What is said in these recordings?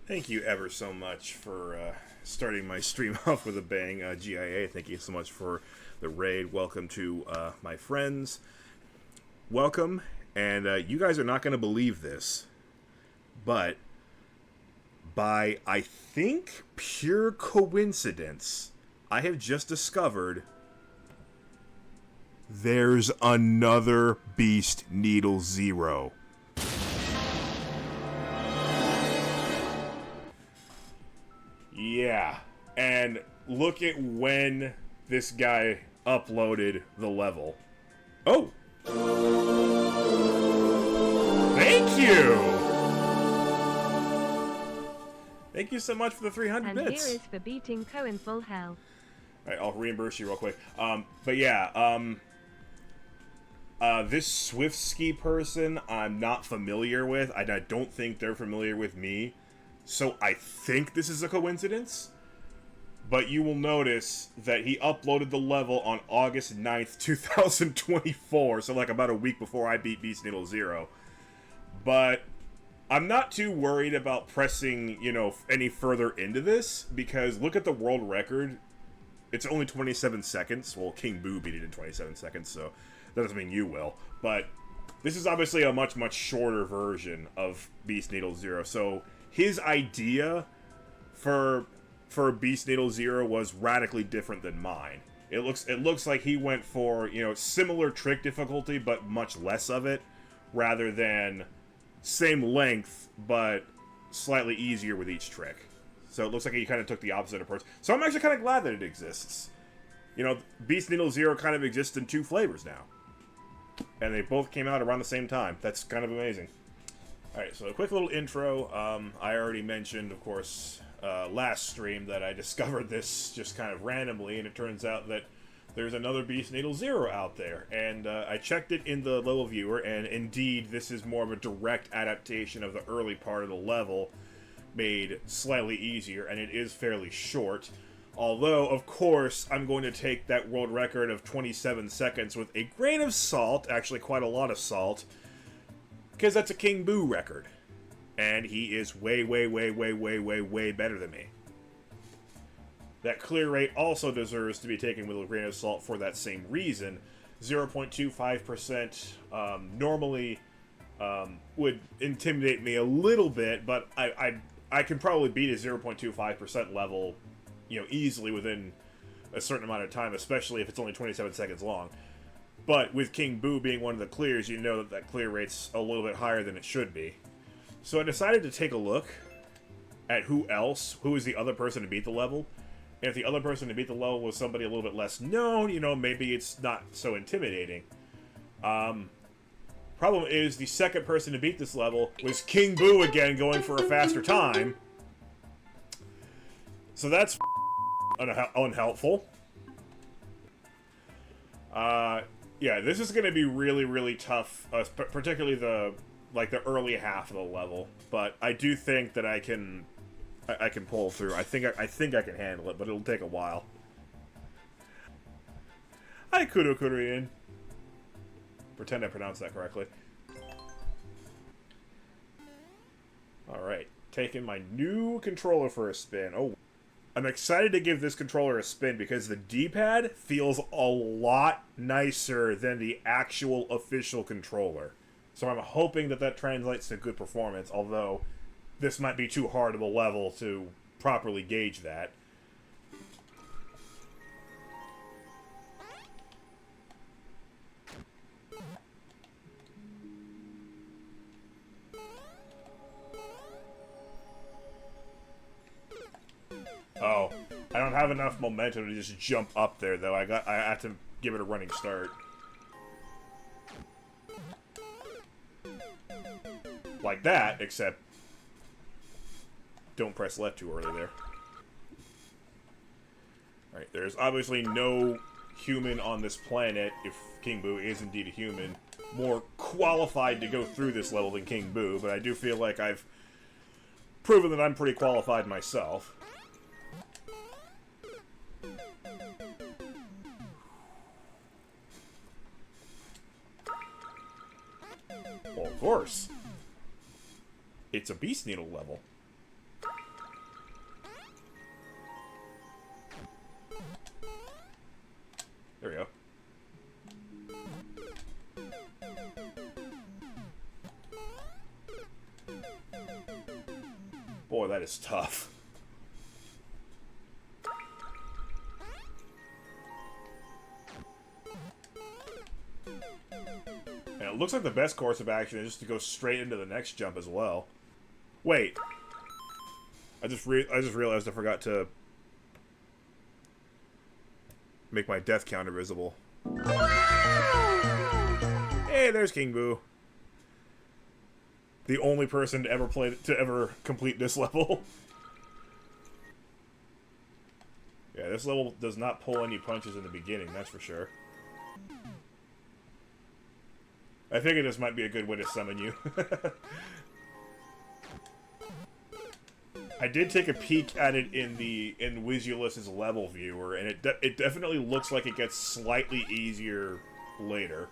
Thank you ever so much for starting my stream off with a bang. GIA, thank you so much for the raid. Welcome to my friends. Welcome. And you guys are not going to believe this, but by, I think, pure coincidence, I have just discovered there's another Beast Needle Zero. Yeah, and look at when this guy uploaded the level. Oh! Thank you! Thank you so much for the 300 bits. And here is for beating Co in full hell. Alright, I'll reimburse you real quick. But yeah, this Swiftski person I'm not familiar with. I don't think they're familiar with me. So I think this is a coincidence, but you will notice that he uploaded the level on August 9th, 2024, so like about a week before I beat Beast Needle Zero. But I'm not too worried about pressing, you know, any further into this, because look at the world record. It's only 27 seconds. Well, King Boo beat it in 27 seconds, so that doesn't mean you will. But this is obviously a much, much shorter version of Beast Needle Zero, so his idea for Beast Needle Zero was radically different than mine. It looks like he went for, you know, similar trick difficulty but much less of it, rather than same length but slightly easier with each trick. So it looks like he kind of took the opposite approach. So I'm actually kind of glad that it exists. You know, Beast Needle Zero kind of exists in two flavors now, and they both came out around the same time. That's kind of amazing. Alright, so a quick little intro. I already mentioned, of course, last stream that I discovered this just kind of randomly, and it turns out that there's another Beast Needle Zero out there. And I checked it in the level viewer, and indeed, this is more of a direct adaptation of the early part of the level, made slightly easier, and it is fairly short. Although, of course, I'm going to take that world record of 27 seconds with a grain of salt, actually quite a lot of salt, because that's a King Boo record. And he is way, way, way, way, way, way, way better than me. That clear rate also deserves to be taken with a grain of salt for that same reason. 0.25% normally would intimidate me a little bit, but I can probably beat a 0.25% level, you know, easily within a certain amount of time, especially if it's only 27 seconds long. But with King Boo being one of the clears, you know that that clear rate's a little bit higher than it should be. So I decided to take a look at who is the other person to beat the level. And if the other person to beat the level was somebody a little bit less known, you know, maybe it's not so intimidating. Problem is, the second person to beat this level was King Boo again, going for a faster time. So that's unhelpful. Yeah, this is going to be really, really tough, particularly the early half of the level. But I do think that I can pull through. I think I can handle it, but it'll take a while. Hi, Kudo Kurian. Pretend I pronounced that correctly. Alright, taking my new controller for a spin. Oh, I'm excited to give this controller a spin because the D-pad feels a lot nicer than the actual official controller. So I'm hoping that that translates to good performance, although this might be too hard of a level to properly gauge that. Oh, I don't have enough momentum to just jump up there, though. I have to give it a running start. Like that, except don't press left too early there. Alright, there's obviously no human on this planet, if King Boo is indeed a human, more qualified to go through this level than King Boo, but I do feel like I've proven that I'm pretty qualified myself. Well, of course. It's a Beast Needle level. Boy, that is tough. And it looks like the best course of action is just to go straight into the next jump as well. Wait. I just realized I forgot to make my death counter visible. Hey, there's King Boo. The only person to ever complete this level. Yeah, this level does not pull any punches in the beginning, that's for sure. I figured this might be a good way to summon you. I did take a peek at it in Wizulus's level viewer, and it definitely looks like it gets slightly easier later.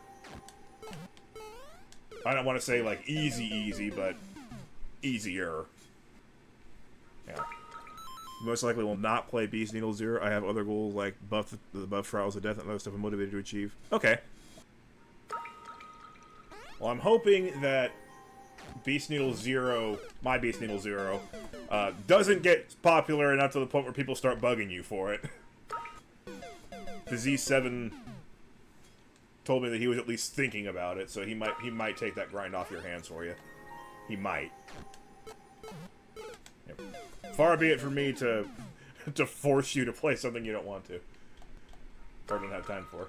I don't want to say like easy, but easier. Yeah. Most likely will not play Beast Needle Zero. I have other goals like the buff Trials of Death and other stuff I'm motivated to achieve. Okay. Well, I'm hoping that Beast Needle Zero, my Beast Needle Zero, doesn't get popular enough to the point where people start bugging you for it. The Z7 told me that he was at least thinking about it, so he might take that grind off your hands for you. He might. Yep. Far be it from me to force you to play something you don't want to, or don't have time for.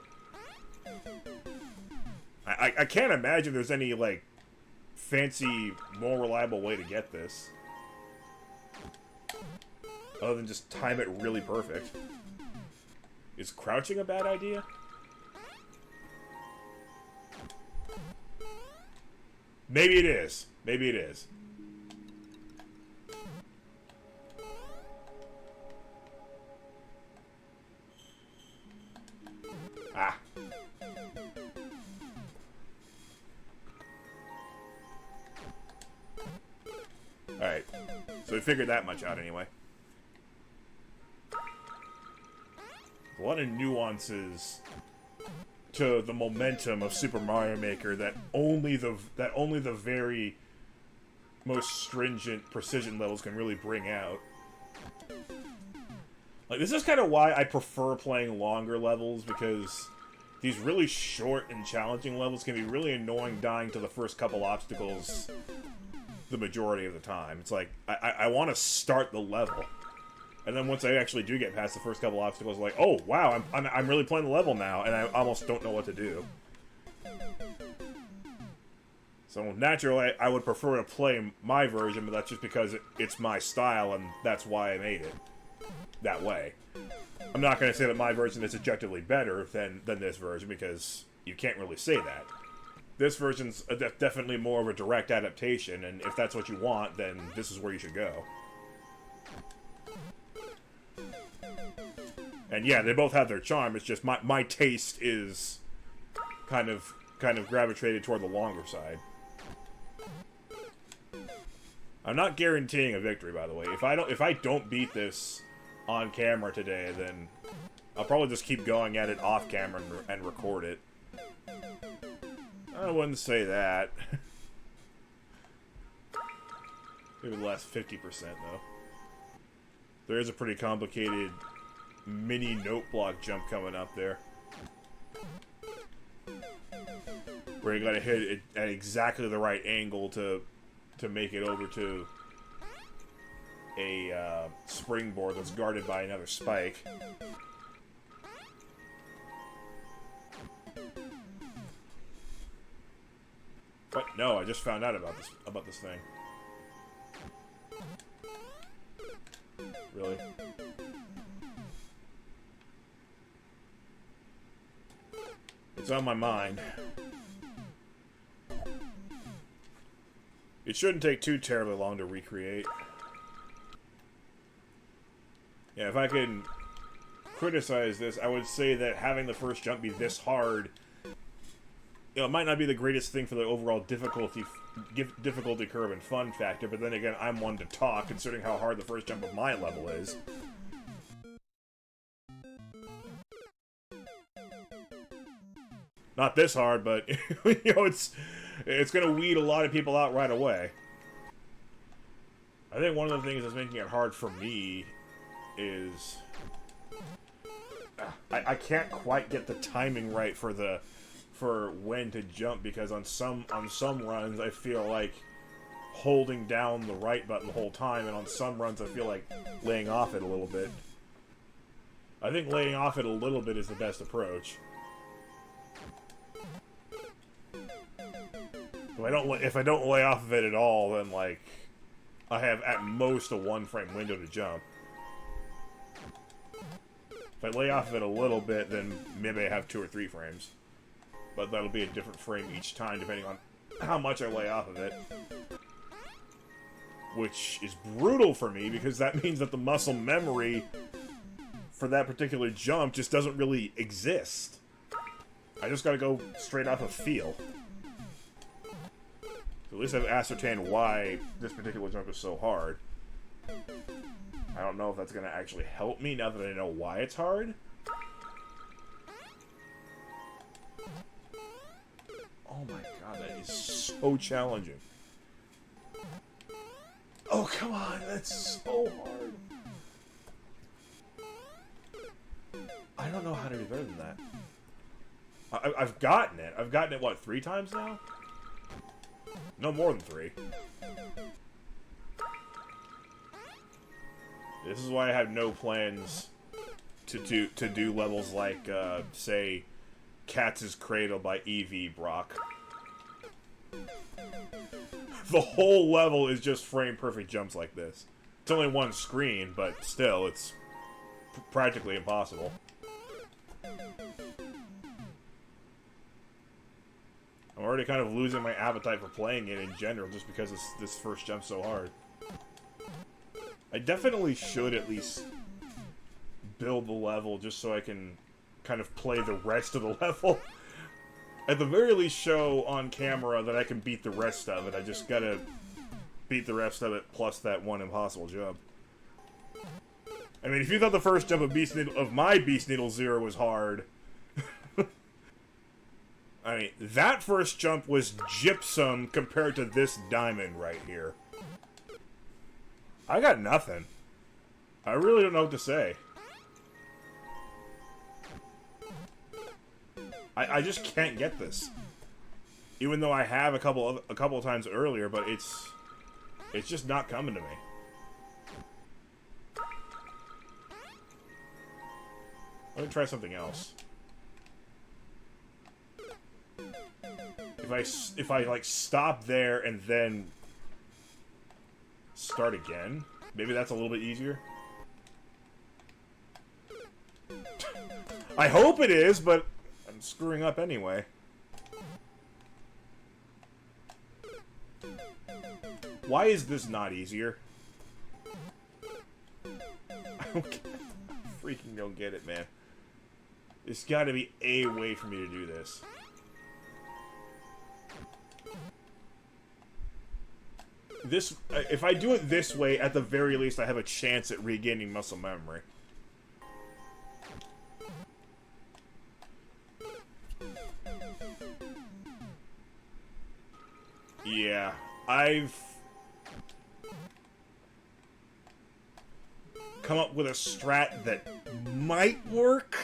I can't imagine there's any, like, fancy, more reliable way to get this. Other than just time it really perfect. Is crouching a bad idea? Maybe it is. Maybe it is. Ah. Alright. So we figured that much out anyway. A lot of nuances to the momentum of Super Mario Maker that only the very most stringent precision levels can really bring out. Like, this is kind of why I prefer playing longer levels, because these really short and challenging levels can be really annoying dying to the first couple obstacles the majority of the time. It's like, I want to start the level. And then once I actually do get past the first couple obstacles, I'm like, oh, wow, I'm really playing the level now, and I almost don't know what to do. So naturally, I would prefer to play my version, but that's just because it's my style, and that's why I made it that way. I'm not going to say that my version is objectively better than this version, because you can't really say that. This version's definitely more of a direct adaptation, and if that's what you want, then this is where you should go. And yeah, they both have their charm, it's just my taste is kind of gravitated toward the longer side. I'm not guaranteeing a victory, by the way. If I don't beat this on camera today, then I'll probably just keep going at it off camera and record it. I wouldn't say that. Maybe the last 50% though. There is a pretty complicated mini note block jump coming up there, where you gotta hit it at exactly the right angle to make it over to a springboard that's guarded by another spike. But no, I just found out about this thing. Really? It's on my mind. It shouldn't take too terribly long to recreate. Yeah, if I can criticize this, I would say that having the first jump be this hard, you know, it might not be the greatest thing for the overall difficulty curve and fun factor, but then again, I'm one to talk, considering how hard the first jump of my level is. Not this hard, but you know, it's gonna weed a lot of people out right away. I think one of the things that's making it hard for me is I can't quite get the timing right for when to jump, because on some runs I feel like holding down the right button the whole time, and on some runs I feel like laying off it a little bit. I think laying off it a little bit is the best approach. If I don't lay off of it at all, then like I have at most a 1-frame window to jump. If I lay off of it a little bit, then maybe I have 2 or 3 frames. But that'll be a different frame each time, depending on how much I lay off of it. Which is brutal for me, because that means that the muscle memory for that particular jump just doesn't really exist. I just gotta go straight off of feel. So at least I've ascertained why this particular jump is so hard. I don't know if that's gonna actually help me now that I know why it's hard. Oh my god, that is so challenging. Oh, come on, that's so hard. I don't know how to do better than that. I've gotten it. I've gotten it, what, 3 times now? No more than 3. This is why I have no plans to do levels like, say, Katz's Cradle by E.V. Brock. The whole level is just frame-perfect jumps like this. It's only one screen, but still, it's practically impossible. I'm already kind of losing my appetite for playing it in general, just because this first jump's so hard. I definitely should at least build the level just so I can kind of play the rest of the level. At the very least show on camera that I can beat the rest of it. I just gotta beat the rest of it plus that one impossible jump. I mean, if you thought the first jump of my Beast Needle Zero was hard... I mean, that first jump was gypsum compared to this diamond right here. I got nothing. I really don't know what to say. I just can't get this. Even though I have a couple of times earlier, but it's just not coming to me. Let me try something else. If I like stop there and then start again, maybe that's a little bit easier. I hope it is, but I'm screwing up anyway. Why is this not easier? I freaking don't get it, man. There's gotta be a way for me to do this. If I do it this way, at the very least I have a chance at regaining muscle memory. Yeah, I've come up with a strat that might work.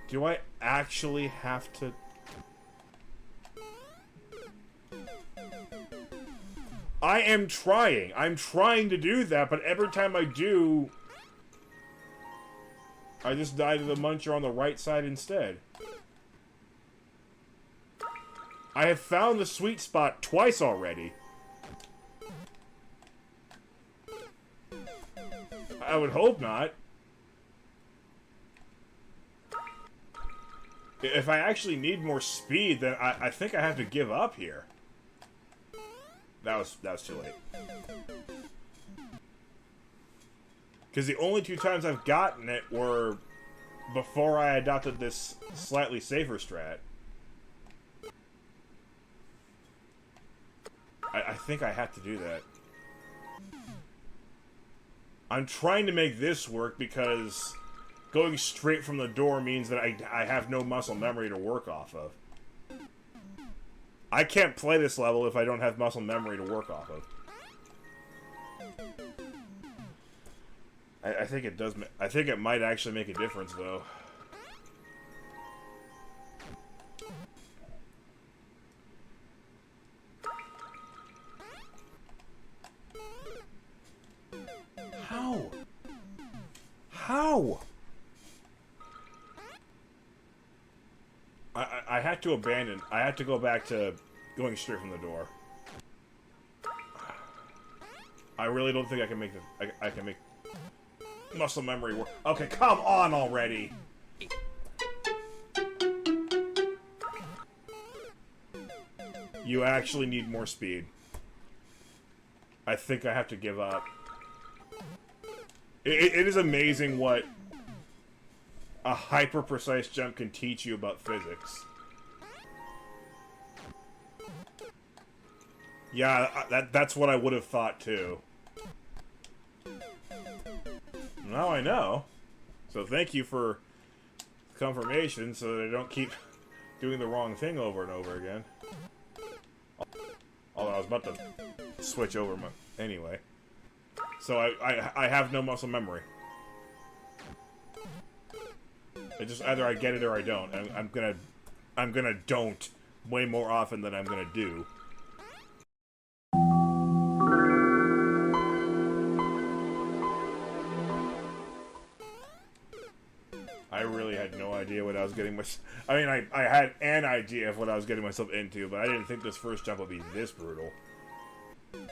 Do I actually have to... I am trying. I'm trying to do that, but every time I do... I just die to the muncher on the right side instead. I have found the sweet spot twice already. I would hope not. If I actually need more speed, then I think I have to give up here. That was too late. Because the only 2 times I've gotten it were before I adopted this slightly safer strat. I think I have to do that. I'm trying to make this work because going straight from the door means that I have no muscle memory to work off of. I can't play this level if I don't have muscle memory to work off of. I think it does. I think it might actually make a difference, though. How? How? I had to abandon. I had to go back to going straight from the door. I really don't think I can make this. I can make muscle memory work. Okay, come on already. You actually need more speed. I think I have to give up. It is amazing what a hyper-precise jump can teach you about physics. Yeah, that's what I would have thought, too. Now I know. So thank you for confirmation so that I don't keep doing the wrong thing over and over again. Although I was about to switch over my... Anyway. So I have no muscle memory. It just either I get it or I don't. I'm gonna don't way more often than I'm gonna do. I really had no idea what I was getting myself... I mean, I had an idea of what I was getting myself into, but I didn't think this first jump would be this brutal. This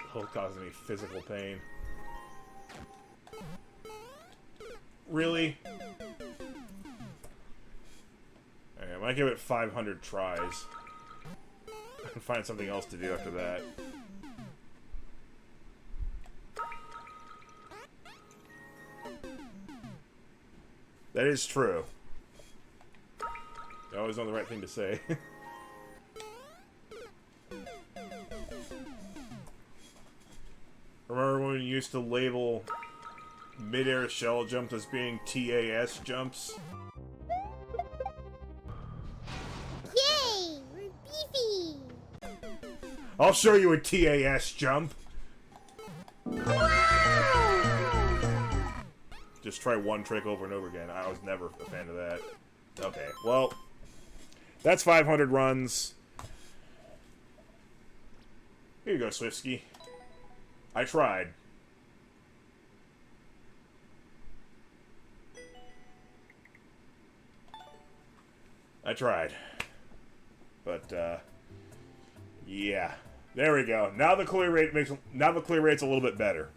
whole causing me physical pain. Really? Okay, I might give it 500 tries. I can find something else to do after that. That is true. I always know the right thing to say. Remember when we used to label mid-air shell jumps as being TAS jumps? Yay! We're beefy! I'll show you a TAS jump! Just try one trick over and over again. I was never a fan of that. Okay, well, that's 500 runs. Here you go, Swiftski. I tried. But, yeah. There we go. Now the clear rate's a little bit better.